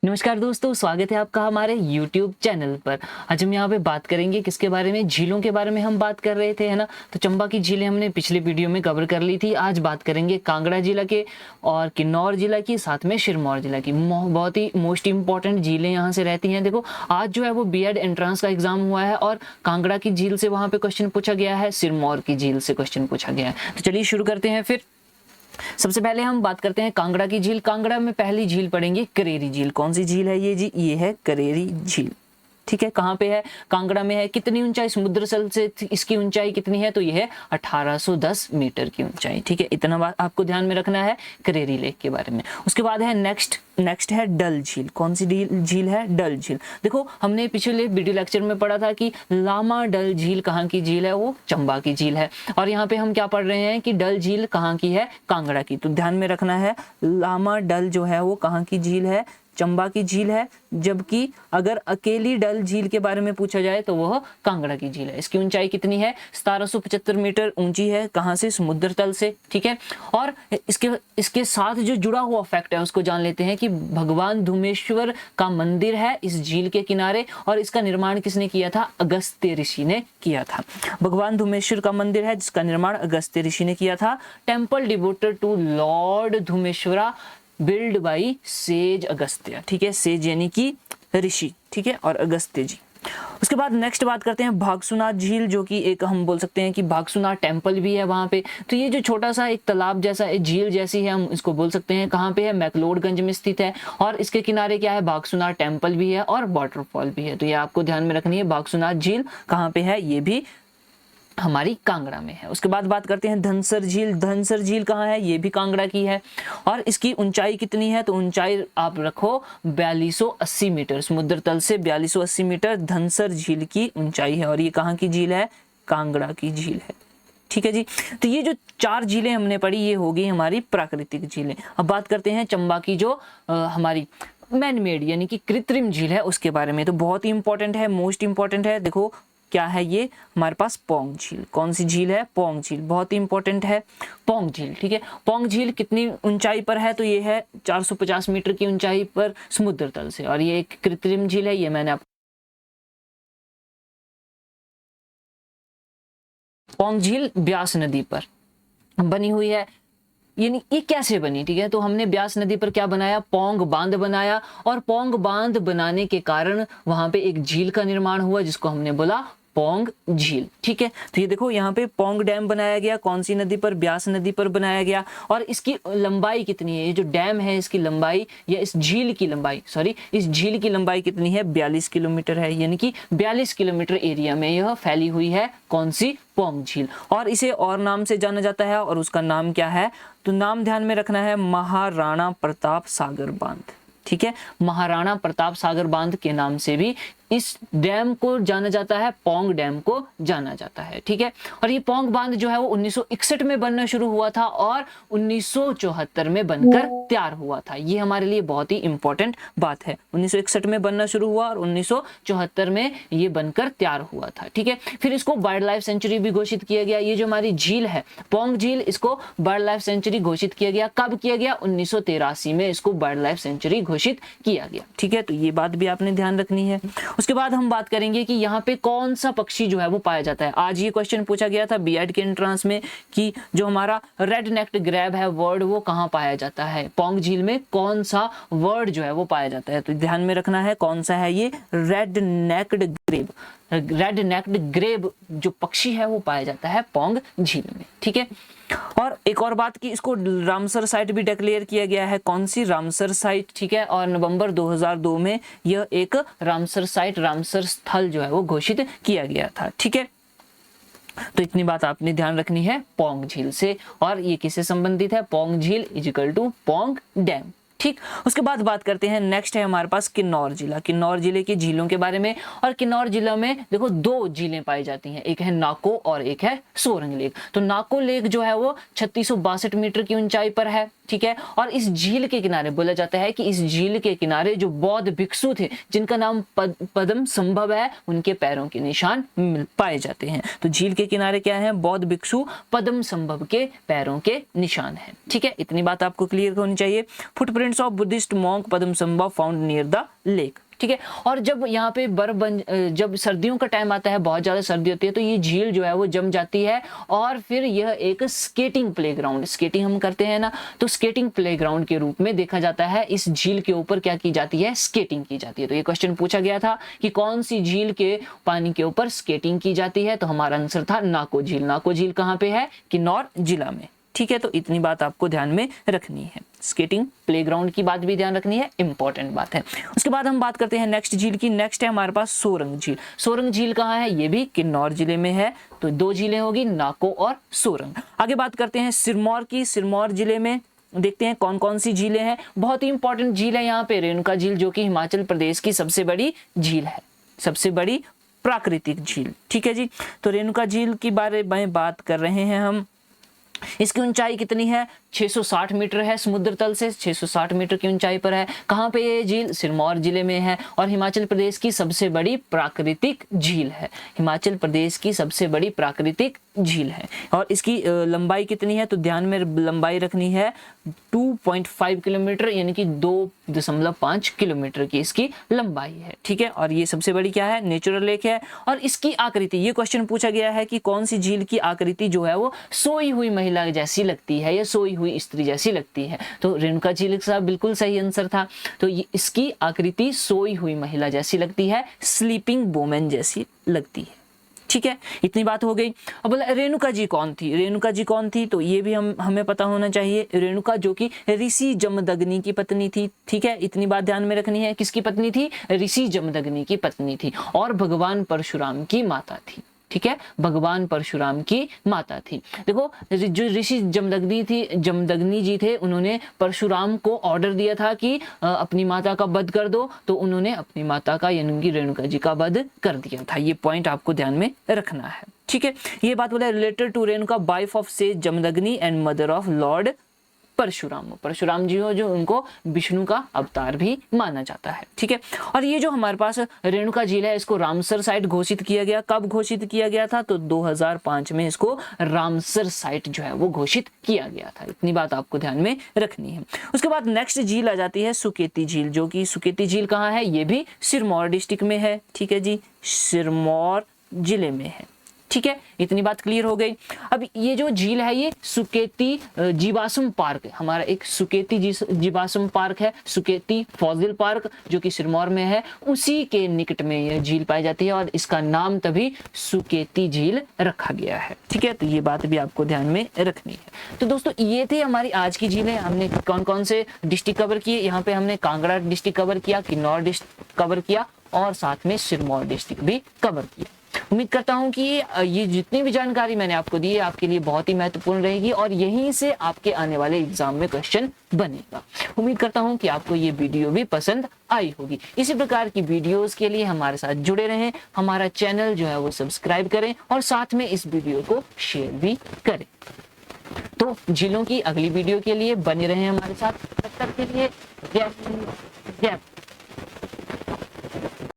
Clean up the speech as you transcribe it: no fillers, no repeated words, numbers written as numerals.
नमस्कार दोस्तों, स्वागत है आपका हमारे YouTube चैनल पर। आज हम यहाँ पे बात करेंगे किसके बारे में, झीलों के बारे में हम बात कर रहे थे, है ना। तो चंबा की झीलें हमने पिछले वीडियो में कवर कर ली थी। आज बात करेंगे कांगड़ा जिला के और किन्नौर जिला की, साथ में सिरमौर जिला की। बहुत ही मोस्ट इंपॉर्टेंट झीलें यहाँ से रहती हैं। देखो, आज जो है वो B.Ed एंट्रेंस का एग्जाम हुआ है और कांगड़ा की झील से वहाँ पे क्वेश्चन पूछा गया है, सिरमौर की झील से क्वेश्चन पूछा गया है। तो चलिए शुरू करते हैं। फिर सबसे पहले हम बात करते हैं कांगड़ा की झील। कांगड़ा में पहली झील पढ़ेंगे करेरी झील। कौन सी झील है ये जी? ये है करेरी झील। ठीक है, कहाँ पे है? कांगड़ा में है। कितनी ऊंचाई समुद्र तल से इसकी ऊंचाई कितनी है? तो ये है 1810 मीटर की ऊंचाई। ठीक है, इतना बात आपको ध्यान में रखना है करेरी लेक के बारे में। उसके बाद है नेक्स्ट है डल झील। कौन सी झील है? डल झील। देखो, हमने पिछले वीडियो लेक्चर में पढ़ा था कि लामा डल झील कहाँ की झील है? वो चंबा की झील है। और यहाँ पे हम क्या पढ़ रहे हैं कि डल झील कहाँ की है? कांगड़ा की। तो ध्यान में रखना है, लामा डल जो है वो कहाँ की झील है? चंबा की झील है। जबकि अगर अकेली डल झील के बारे में पूछा जाए तो वह कांगड़ा की झील है। इसकी ऊंचाई कितनी है? 1775 मीटर ऊंची है। कहां से? समुद्र तल से। ठीक है, और इसके साथ जो जुड़ा हुआ फैक्ट है उसको जान लेते हैं कि भगवान धुमेश्वर का मंदिर है इस झील के किनारे, और इसका निर्माण किसने किया था? अगस्त्य ऋषि ने किया था। भगवान धुमेश्वर का मंदिर है जिसका निर्माण अगस्त्य ऋषि ने किया था। Temple devoted to lord Dhumeshwara, build by sage Agastya. ठीक है, सेज यानी कि ऋषि। ठीक है, और अगस्त्य जी। उसके बाद नेक्स्ट बात करते हैं भागसुनाथ झील, जो कि एक हम बोल सकते हैं कि भागसुनाथ टेम्पल भी है वहां पे। तो ये जो छोटा सा एक तालाब जैसा एक झील जैसी है, हम इसको बोल सकते हैं कहाँ पे है? मैक्लोडगंज में स्थित है। और इसके किनारे क्या है? भागसुनाथ टेम्पल भी है और वाटरफॉल भी है। तो ये आपको ध्यान में रखनी है। भागसुनाथ झील कहाँ पे है? ये भी हमारी कांगड़ा में है। उसके बाद बात करते हैं धनसर झील। धनसर झील कहाँ है? ये भी कांगड़ा की है। और इसकी ऊंचाई कितनी है? तो ऊंचाई आप रखो 4280 मीटर, समुद्र तल से 4280 मीटर धनसर झील की ऊंचाई है। और ये कहाँ की झील है? कांगड़ा की झील है। ठीक है जी। तो ये जो 4 झीलें हमने पढ़ी ये होगी हमारी प्राकृतिक झीलें। अब बात करते हैं चंबा की जो हमारी मैन मेड यानी कि कृत्रिम झील है उसके बारे में। तो बहुत ही इंपॉर्टेंट है, मोस्ट इंपॉर्टेंट है। देखो क्या है ये हमारे पास? पोंग झील। कौन सी झील है? पोंग झील। बहुत ही इंपॉर्टेंट है पोंग झील। ठीक है, पोंग झील कितनी ऊंचाई पर है? तो ये है 450 मीटर की ऊंचाई पर समुद्र तल से। और ये एक कृत्रिम झील है। ये मैंने पोंग झील ब्यास नदी पर बनी हुई है। यानी ये कैसे बनी? ठीक है, तो हमने ब्यास नदी पर क्या बनाया? पोंग बांध बनाया। और पोंग बांध बनाने के कारण वहां पे एक झील का निर्माण हुआ जिसको हमने बोला पोंग झील। ठीक है, तो ये देखो यहाँ पे पोंग डैम बनाया गया। कौन सी नदी पर? ब्यास नदी पर बनाया गया। और इसकी लंबाई कितनी है? ये जो डैम है इसकी लंबाई, या इस झील की लंबाई, इस झील की लंबाई कितनी है? 42 किलोमीटर है। यानी कि 42 किलोमीटर एरिया में यह फैली हुई है। कौन सी? पोंग झील। और इसे और नाम से जाना जाता है, और उसका नाम क्या है? तो नाम ध्यान में रखना है, महाराणा प्रताप सागर बांध। ठीक है, महाराणा प्रताप सागर बांध के नाम से भी इस डैम को जाना जाता है, पोंग डैम को जाना जाता है। ठीक है, और ये पोंग बांध जो है वो 1961 में बनना शुरू हुआ था और 1974 में बनकर तैयार हुआ था। ये हमारे लिए बहुत ही इंपॉर्टेंट बात है। 1961 में बनना शुरू हुआ और 1974 में ये बनकर तैयार हुआ था। ठीक है, फिर इसको वाइल्ड लाइफ सेंचुरी भी घोषित किया गया। ये जो हमारी झील है पोंग झील, इसको वाइल्ड लाइफ सेंचुरी घोषित किया गया। कब किया गया? 1983 में इसको वाइल्ड लाइफ सेंचुरी घोषित किया गया। ठीक है, तो ये बात भी आपने ध्यान रखनी है। उसके बाद हम बात करेंगे कि यहाँ पे कौन सा पक्षी जो है वो पाया जाता है। आज ये क्वेश्चन पूछा गया था B.Ed के एंट्रेंस में कि जो हमारा रेड नेक्ड ग्रेब है वर्ड वो कहाँ पाया जाता है? पोंग झील में कौन सा वर्ड जो है वो पाया जाता है? तो ध्यान में रखना है कौन सा है ये? Red necked grebe. Red necked grebe जो पक्षी है वो पाया जाता है पोंग झील में। ठीक है, और एक और बात कि इसको रामसर साइट भी डिक्लेयर किया गया है। कौन सी? Ramsar site. ठीक है, और नवंबर 2002 में यह एक रामसर साइट, रामसर स्थल जो है वो घोषित किया गया था। ठीक है, तो इतनी बात आपने ध्यान रखनी है पोंग झील से। और ये किससे संबंधित है? पोंग झील इक्वल टू पोंग डैम। ठीक, उसके बाद बात करते हैं, नेक्स्ट है हमारे पास किन्नौर जिला। किन्नौर जिले की झीलों के बारे में। और किन्नौर जिला में देखो 2 झीलें पाई जाती हैं, एक है नाको और एक है सोरंग लेक। तो नाको लेक जो है वो 3662 मीटर की ऊंचाई पर है। ठीक है। और इस झील के किनारे बोला जाता है कि इस झील के किनारे जो बौद्ध भिक्षु थे जिनका नाम पद्म संभव है, उनके पैरों के निशान पाए जाते हैं। तो झील के किनारे क्या है, बौद्ध भिक्षु पद्म संभव के पैरों के निशान है, ठीक है। इतनी बात आपको क्लियर होनी चाहिए। फुटप्रिंट्स ऑफ बुद्धिस्ट मॉन्क पद्म संभव फाउंड नियर द लेक, ठीक है। और जब यहाँ पे जब सर्दियों का टाइम आता है, बहुत ज़्यादा सर्दी होती है, तो ये झील जो है वो जम जाती है और फिर यह एक स्केटिंग प्लेग्राउंड, स्केटिंग हम करते हैं ना, तो स्केटिंग प्लेग्राउंड के रूप में देखा जाता है। इस झील के ऊपर क्या की जाती है, स्केटिंग की जाती है। तो ये क्वेश्चन पूछा गया था कि कौन सी झील के पानी के ऊपर स्केटिंग की जाती है, तो हमारा आंसर था नाको झील। नाको झील कहाँ पे है, किन्नौर जिला में, ठीक है। तो इतनी बात आपको ध्यान में रखनी है। स्केटिंग प्लेग्राउंड की बात भी ध्यान रखनी है, इंपॉर्टेंट बात है। उसके बाद हम बात करते हैं नेक्स्ट झील की। नेक्स्ट है हमारे पास सोरंग झील। सोरंग झील कहाँ है, ये भी किन्नौर जिले में है। तो दो झीलें होगी, नाको और सोरंग। आगे बात करते हैं सिरमौर की। सिरमौर जिले में देखते हैं कौन कौन सी झीलें हैं। बहुत ही इंपॉर्टेंट झील है यहाँ पे रेणुका झील, जो कि हिमाचल प्रदेश की सबसे बड़ी झील है, सबसे बड़ी प्राकृतिक झील, ठीक है जी। तो रेणुका झील के बारे में बात कर रहे हैं हम। इसकी ऊंचाई कितनी है, 660 मीटर है, समुद्र तल से 660 मीटर की ऊंचाई पर है। कहाँ पे ये झील, सिरमौर जिले में है और हिमाचल प्रदेश की सबसे बड़ी प्राकृतिक झील है। हिमाचल प्रदेश की सबसे बड़ी प्राकृतिक झील है। और इसकी लंबाई कितनी है, तो ध्यान में लंबाई रखनी है 2.5 किलोमीटर, यानी कि 2.5 किलोमीटर की इसकी लंबाई है, ठीक है। और ये सबसे बड़ी क्या है, नेचुरल लेक है। और इसकी आकृति, ये क्वेश्चन पूछा गया है कि कौन सी झील की आकृति जो है वो सोई हुई महिला जैसी लगती है या सोई हुई स्त्री जैसी लगती है। तो रेणुका झील का बिल्कुल सही आंसर था। तो इसकी आकृति सोई हुई महिला जैसी लगती है, स्लीपिंग वुमेन जैसी लगती है, ठीक है। इतनी बात हो गई। अब बोला रेणुका जी कौन थी, रेणुका जी कौन थी, तो ये भी हमें पता होना चाहिए। रेणुका जो कि ऋषि जमदग्नि की पत्नी थी, ठीक है। इतनी बात ध्यान में रखनी है, किसकी पत्नी थी, ऋषि जमदग्नि की पत्नी थी और भगवान परशुराम की माता थी, ठीक है। भगवान परशुराम की माता थी। देखो जो ऋषि जमदग्नि जी थे, उन्होंने परशुराम को ऑर्डर दिया था कि अपनी माता का वध कर दो, तो उन्होंने अपनी माता का यानी कि रेणुका जी का वध कर दिया था। ये पॉइंट आपको ध्यान में रखना है, ठीक है। ये बात बोला related to Renuka wife of sage Jamadagni and mother of lord Parashuram. Parashuram ji हो जो उनको विष्णु का अवतार भी माना जाता है, ठीक है। और ये जो हमारे पास रेणुका झील है, इसको रामसर साइट घोषित किया गया। कब घोषित किया गया था, तो 2005 में इसको रामसर साइट जो है वो घोषित किया गया था। इतनी बात आपको ध्यान में रखनी है। उसके बाद नेक्स्ट झील आ जाती है सुकेती झील, जो कि सुकेती झील कहाँ है, ये भी सिरमौर डिस्ट्रिक्ट में है, ठीक है जी, सिरमौर जिले में है, ठीक है। इतनी बात क्लियर हो गई। अब ये जो झील है ये सुकेती जीवाश्म पार्क है, हमारा एक सुकेती जीवाश्म पार्क है, सुकेती फॉसिल पार्क, जो कि सिरमौर में है, उसी के निकट में यह झील पाई जाती है और इसका नाम तभी सुकेती झील रखा गया है, ठीक है। तो ये बात भी आपको ध्यान में रखनी है। तो दोस्तों ये थी हमारी आज की झीलें। हमने कौन कौन से डिस्ट्रिक्ट कवर किए, यहाँ पे हमने कांगड़ा डिस्ट्रिक्ट कवर किया, किन्नौर डिस्ट्रिक्ट कवर किया और साथ में सिरमौर डिस्ट्रिक्ट भी कवर किया। उम्मीद करता हूं कि ये जितनी भी जानकारी मैंने आपको दी है आपके लिए बहुत ही महत्वपूर्ण रहेगी और यहीं से आपके आने वाले एग्जाम में क्वेश्चन बनेगा। उम्मीद करता हूं कि आपको ये वीडियो भी पसंद आई होगी। इसी प्रकार की वीडियोस के लिए हमारे साथ जुड़े रहें, हमारा चैनल जो है वो सब्सक्राइब करें और साथ में इस वीडियो को शेयर भी करें। तो झीलों की अगली वीडियो के लिए बने रहें हमारे साथ। तब तक के लिए जय हिंद, जय